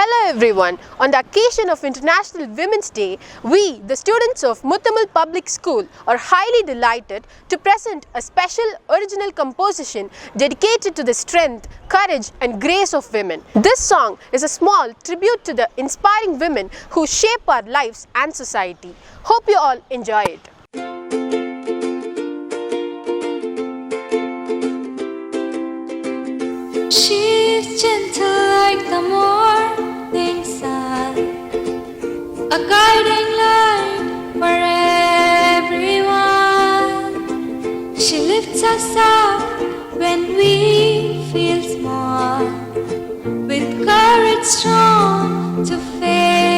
Hello everyone. On the occasion of International Women's Day, we, the students of Muthamil Public School, are highly delighted to present a special original composition dedicated to the strength, courage and grace of women. This song is a small tribute to the inspiring women who shape our lives and society. Hope you all enjoy it. She's gentle like the morning sun, a guiding light for everyone. She lifts us up when we feel small, with courage strong to face